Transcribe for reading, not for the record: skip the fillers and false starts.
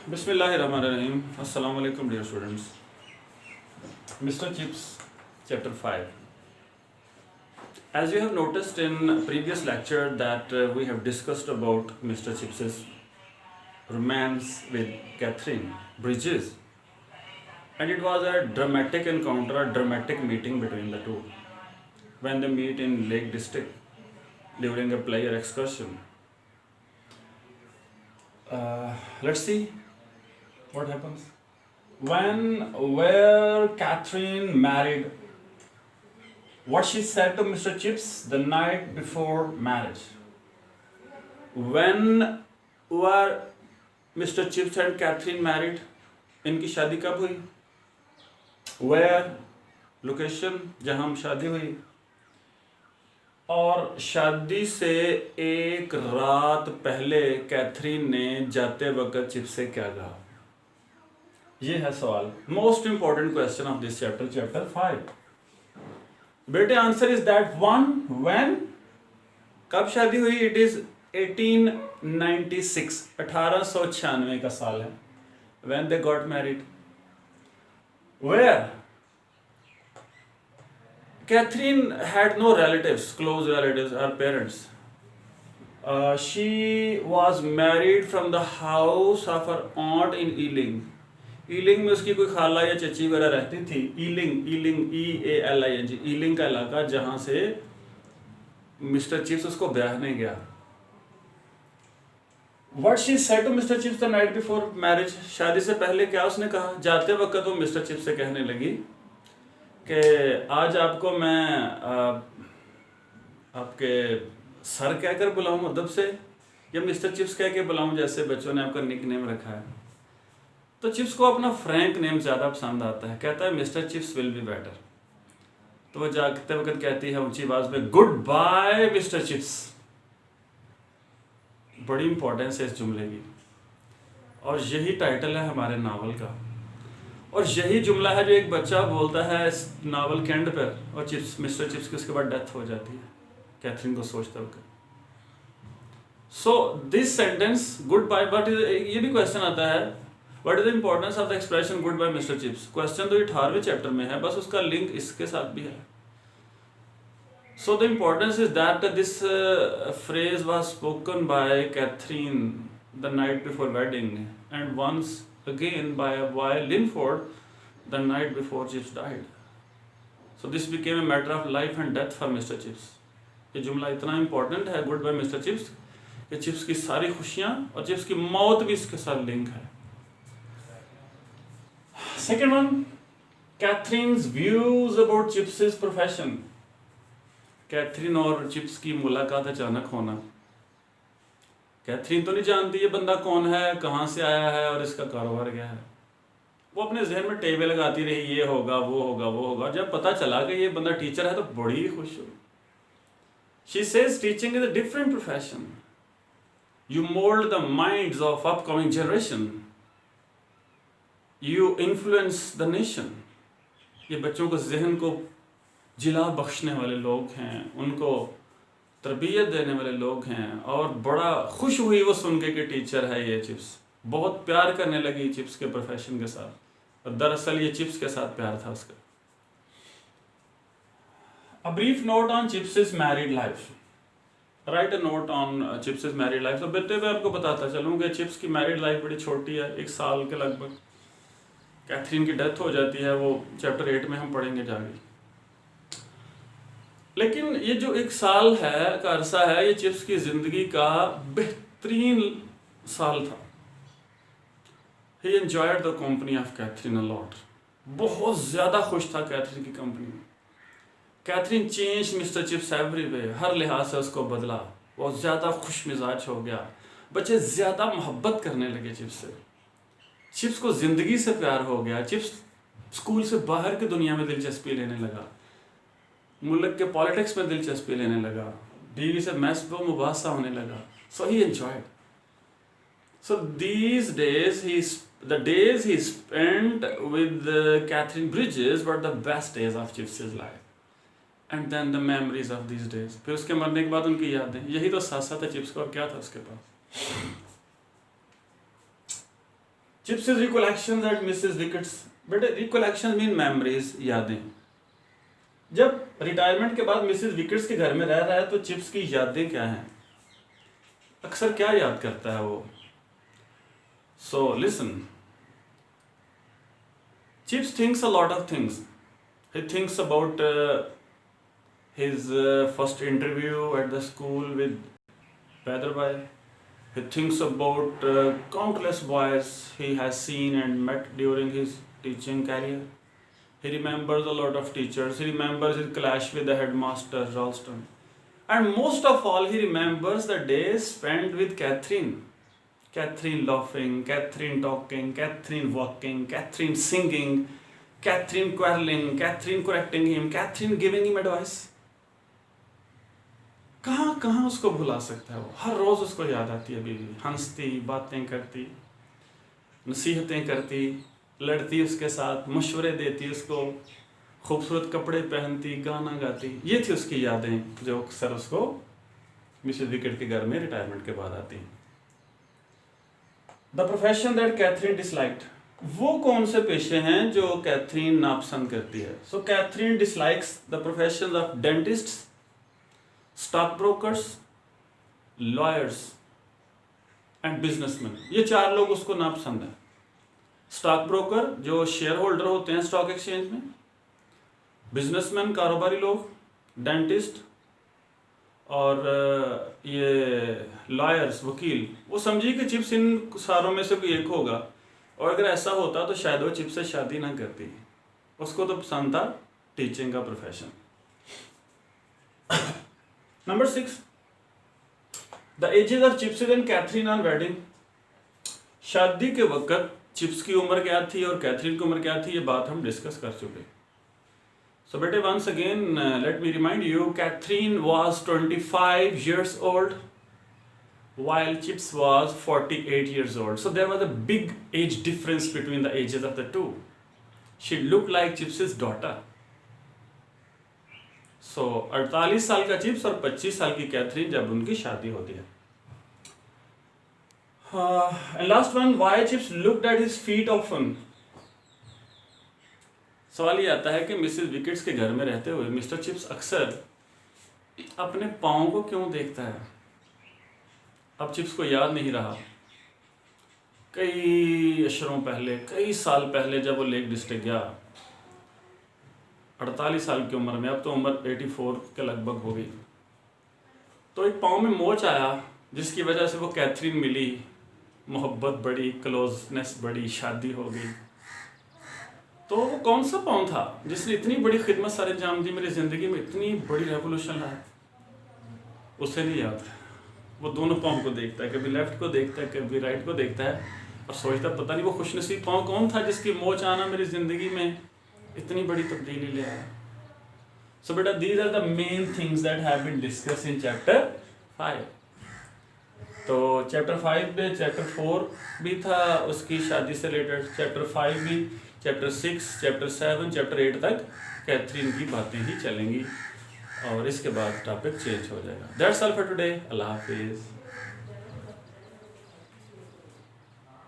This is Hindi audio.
Bismillahirrahmanirrahim. Assalamu alaikum, dear students. Mr. Chips, chapter 5. As you have noticed in previous lecture that we have discussed about Mr. Chips's romance with Catherine Bridges, and it was a dramatic encounter, a dramatic meeting between the two when they meet in Lake District during a player excursion. Let's see what happens. Where Catherine married, what she said to Mr. Chips the night before marriage. When were Mr. Chips and Catherine married? इनकी शादी कब हुई? Where? Location जहाँ शादी हुई. और शादी से एक रात पहले कैथरीन ने जाते वक्त चिप्स से क्या कहा? ये है सवाल. Most important question of this chapter, chapter 5. बेटे answer is that one. When? कब शादी हुई? इट इज 1896, 1896 का साल है. When they got married. Where? Catherine had no relatives, close relatives, her parents. She was married from the house of her aunt in Ealing. Ealing में उसकी कोई खाला या चची वगैरह रहती थी. Ealing, E-A-L-I-N-G, Ealing का इलाका जहाँ से मिस्टर चिप्स उसको ब्याहने गया. What she said to Mr. Chips the night before marriage, शादी से पहले क्या उसने कहा? जाते वक्त वो मिस्टर चिप्स से कहने लगी कि आज आपको मैं आपके सर कहकर बुलाऊं अदब से, या मिस्टर चिप्स कह के बुलाऊं जैसे बच्चों ने आपका निक नेम रखा है. तो चिप्स को अपना फ्रैंक नेम ज़्यादा पसंद आता है. कहता है mister chips will be better. तो वो जाते वक्त कहती है ऊंची आवाज़ में, गुड बाय मिस्टर चिप्स. बड़ी इंपॉर्टेंस है इस जुमले की, और यही टाइटल है हमारे नावल का. और यही जुमला है जो एक बच्चा बोलता है इस नावल के एंड पर, और चिप्स मिस्टर चिप्स की उसके बाद डेथ हो जाती है कैथरीन को सोचते वक्त. So this sentence good bye, but ये भी क्वेश्चन आता है, what is the importance of the expression good bye mister Chips. Question तो 18वें चैप्टर में है, बस उसका लिंक इसके साथ भी है. So the importance is that this phrase was spoken by Catherine the night before wedding and once again by a boy Linford the night before Chips died. So this became a matter of life and death for Mr. Chips. ये जुमला इतना इम्पोर्टेंट है गुड बाय मिस्टर चिप्स कि चिप्स की सारी खुशियाँ और चिप्स की मौत भी इसके साथ लिंक है. Second one, Catherine's views about Chips profession. Catherine और चिप्स की मुलाकात अचानक होना. कैथरीन तो नहीं जानती ये बंदा कौन है, कहाँ से आया है और इसका कारोबार क्या है. वो अपने जहन में टेबल लगाती रही, ये होगा वो होगा वो होगा. जब पता चला कि ये बंदा टीचर है तो बड़ी खुश हुई. She says teaching is a different profession. You mould the minds of upcoming generation. You influence the nation. ये बच्चों को जहन को जिला बख्शने वाले लोग हैं, उनको तरबियत देने वाले लोग हैं. और बड़ा खुश हुई वो सुन के कि टीचर है ये चिप्स. बहुत प्यार करने लगी चिप्स के प्रोफेशन के साथ, और दरअसल ये चिप्स के साथ प्यार था उसका. A brief note on chips married life. Right a note on chips married life. तो बेटे मैं आपको बताता चलूँ कि चिप्स की मैरिड लाइफ बड़ी छोटी है, 1 साल के लगभग. कैथरीन की डेथ हो जाती है, वो चैप्टर 8 में हम पढ़ेंगे जाके. लेकिन ये जो 1 साल है का अरसा है, ये चिप्स की जिंदगी का बेहतरीन साल था. He enjoyed the company of Catherine a lot. बहुत ज़्यादा खुश था कैथरीन की कंपनी में. Catherine change mister chips everywhere. हर लिहाज से उसको बदला. बहुत ज़्यादा खुश मिजाज हो गया. बच्चे ज़्यादा मोहब्बत करने लगे चिप्स से. चिप्स को ज़िंदगी से प्यार हो गया. चिप्स स्कूल से बाहर की दुनिया में दिलचस्पी लेने लगा. मुल्क के पॉलिटिक्स में दिलचस्पी लेने लगा. बीवी से महसूब मुबासा होने लगा. So he enjoyed. So these days the days he spent with Catherine Bridges were the best days of Chips's life. And then the memories of these days. फिर उसके मरने के बाद उनकी यादें. यही तो साथ साथ है चिप्स का, और क्या था उसके पास. Chips is recollection at Mrs Wickets. बेटे रिकलेक्शन मीन मेमोरीज, यादें। जब रिटायरमेंट के बाद मिसेस विकेट्स के घर में रह रहा है तो चिप्स की यादें क्या हैं, अक्सर क्या याद करता है वो। So listen, chips thinks a lot of things. He thinks about his first interview at the school with Pedarbai. He thinks about countless boys he has seen and met during his teaching career. He remembers a lot of teachers. He remembers his clash with the headmaster Ralston. And most of all, he remembers the days spent with Catherine. Catherine laughing, Catherine talking, Catherine walking, Catherine singing, Catherine quarreling, Catherine correcting him, Catherine giving him advice. कहाँ कहाँ उसको भुला सकता है वो, हर रोज़ उसको याद आती है, अभी भी हंसती, बातें करती, नसीहतें करती, लड़ती उसके साथ, मशवरे देती उसको, खूबसूरत कपड़े पहनती, गाना गाती। ये थी उसकी यादें जो अक्सर उसको मिसेस विकेट के घर में रिटायरमेंट के बाद आती। The profession that Catherine disliked, वो कौन से पेशे हैं जो कैथरीन नापसंद करती है। So Catherine dislikes the profession of dentists, stock brokers, lawyers and businessman. ये चार लोग उसको नापसंद है। स्टॉक ब्रोकर जो शेयर होल्डर होते हैं स्टॉक एक्सचेंज में, बिजनेसमैन कारोबारी लोग, डेंटिस्ट और ये लॉयर्स वकील। वो समझिए कि चिप्स इन सारों में से कोई एक होगा, और अगर ऐसा होता तो शायद वो चिप्स से शादी ना करती। उसको तो पसंद था टीचिंग का profession. Number 6, the ages of Chips and Catherine on wedding. शादी के वक्त चिप्स की उम्र क्या थी और कैथरीन की उम्र क्या थी, ये बात हम डिस्कस कर चुके। सो बेटे once again let me remind you, Catherine was 25 years old while Chips was 48 years old. So there was a big age difference between the ages of the two. She looked like Chips's daughter. सो 48 साल का चिप्स और 25 साल की कैथरीन जब उनकी शादी होती है। And last one, why chips looked at his feet often. सवाल ये आता है कि मिसेस विकेट्स के घर में रहते हुए मिस्टर चिप्स अक्सर अपने पाँव को क्यों देखता है। अब चिप्स को याद नहीं रहा, कई अशरों पहले, कई साल पहले जब वो लेक डिस्ट्रिक्ट गया 48 साल की उम्र में, अब तो उम्र 84 के लगभग हो गई, तो एक पाँव में मोच आया जिसकी वजह से वो कैथरीन मिली, मोहब्बत बढ़ी, क्लोजनेस बढ़ी, शादी हो गई। तो वो कौन सा पाँव था जिसने इतनी बड़ी खिदमत सर अंजाम दी, मेरी ज़िंदगी में इतनी बड़ी रेवोल्यूशन लाया, उसे नहीं याद। वो दोनों पाँव को देखता है, कभी लेफ्ट को देखता है, कभी राइट को देखता है, और सोचता पता नहीं वो खुशनसीब पाँव कौन था जिसकी मोच आना मेरी ज़िंदगी में इतनी बड़ी तब्दीली ले आया। सो बेटा these are the main things that have been discuss in chapter 5। तो चैप्टर 5 में चैप्टर 4 भी था उसकी शादी से रिलेटेड, चैप्टर 5 भी, चैप्टर 6, चैप्टर 7, चैप्टर 8 तक कैथरीन की बातें ही चलेंगी, और इसके बाद टॉपिक चेंज हो जाएगा। That's all for today. अल्लाह हाफिज़।